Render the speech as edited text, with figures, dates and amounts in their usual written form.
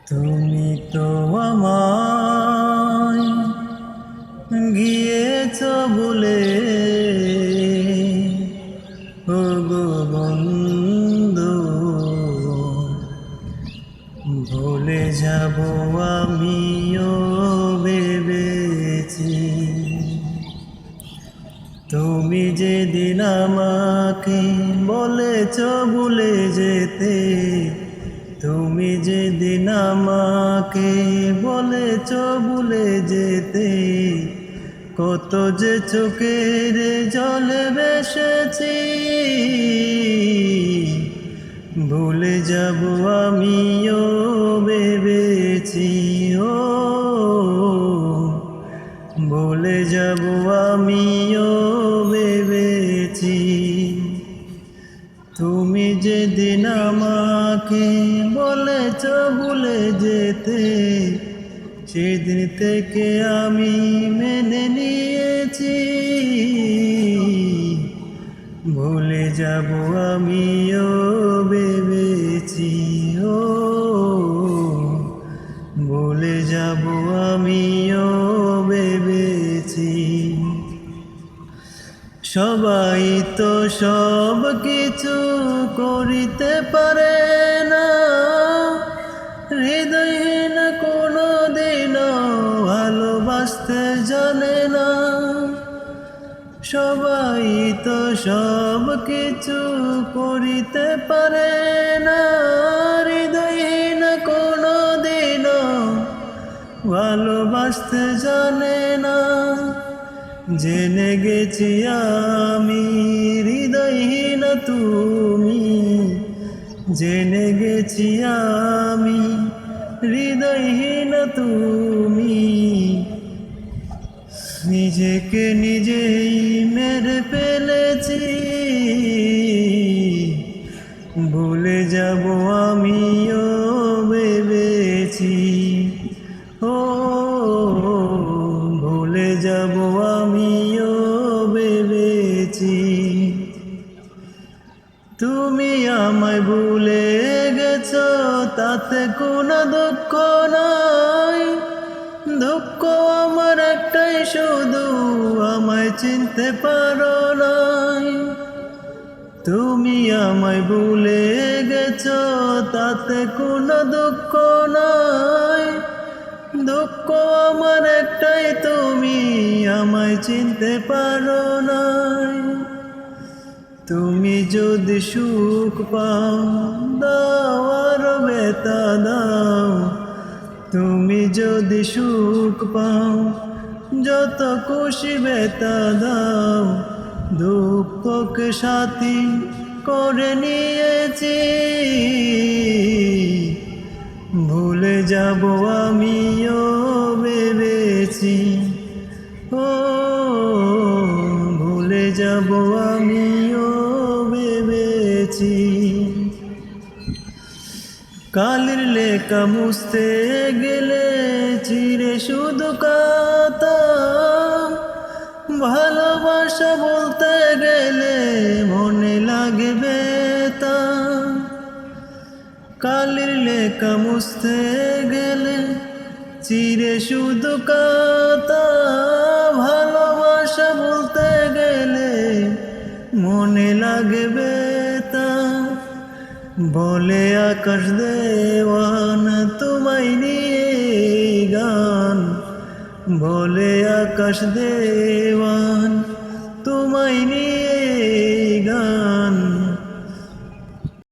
তুমি তো আমায় গিয়েছ বলে, ও গো বন্ধু, ভুলে যাব আমিও ভেবেছি। তুমি যেদিন আমাকে বলেছ ভুলে যেতে, তুমি যেদিন আমাকে বলেছ ভুলে যেতে, কত যে চোখের জলে ভেসেছি। ভুলে যাব আমিও ভেবেছি, ও ভুলে যাব আমিও ভেবেছি। তুমি যেদিন আমাকে বলেছ ভুলে যেতে, সেদিন থেকে আমি মেনে নিয়েছি। ভুলে যাব আমিও ভেবেছি, ও ভুলে যাব আমিও ভেবেছি। সবাই তো সব কিছু করিতে পারে না, হৃদয়হীন কোনো দিনও ভালোবাসতে জানে না। সবাই তো সব কিছু করিতে পারে না, হৃদয়হীন কোনো দিনও ভালোবাসতে জানে না। জেনে গেছি আমি হৃদয়হীন তুমি, জেনে গেছি আমি হৃদয়হীন তুমি। নিজেকে নিজেই মেরে ফেলেছি, ভুলে যাব আমিও ভেবেছি, ও ভুলে যাব আমিও ভেবেছি। তুমি আমায় ভুলে গেছো তাতে কোনো দুঃখ নাই, দুঃখ আমার একটাই শুধু আমায় চিনতে পারো নাই। তুমি আমায় ভুলে গেছো তাতে কোনো দুঃখ নাই, দুঃখ আমার একটাই তুমি আমায় চিনতে পারো নাই। তুমি যদি সুখ পাও দাও আর ব্যথা দাও, তুমি যদি সুখ পাও যত খুশি ব্যথা দাও। দুঃখকে সাথী করে নিয়েছি, ভুলে যাব আমিও ভেবেছি, ও ভুলে যাব আমিও ভেবেছি। কালির লেখা মুছতে গেলে চিরে শুধু কাতা, ভালোবাসা বলতে গেলে মনে লাগে ব্যথা। কালির লেখা মুছতে গেলে চিরে শুধু কাতা, ভালোবাসা বলতে গেলে মনে লাগে ব্যথা। বলে আকাশ দেওয়ান তোমায় নিয়ে গান, বলে আকাশ দেওয়ান তোমায় নিয়ে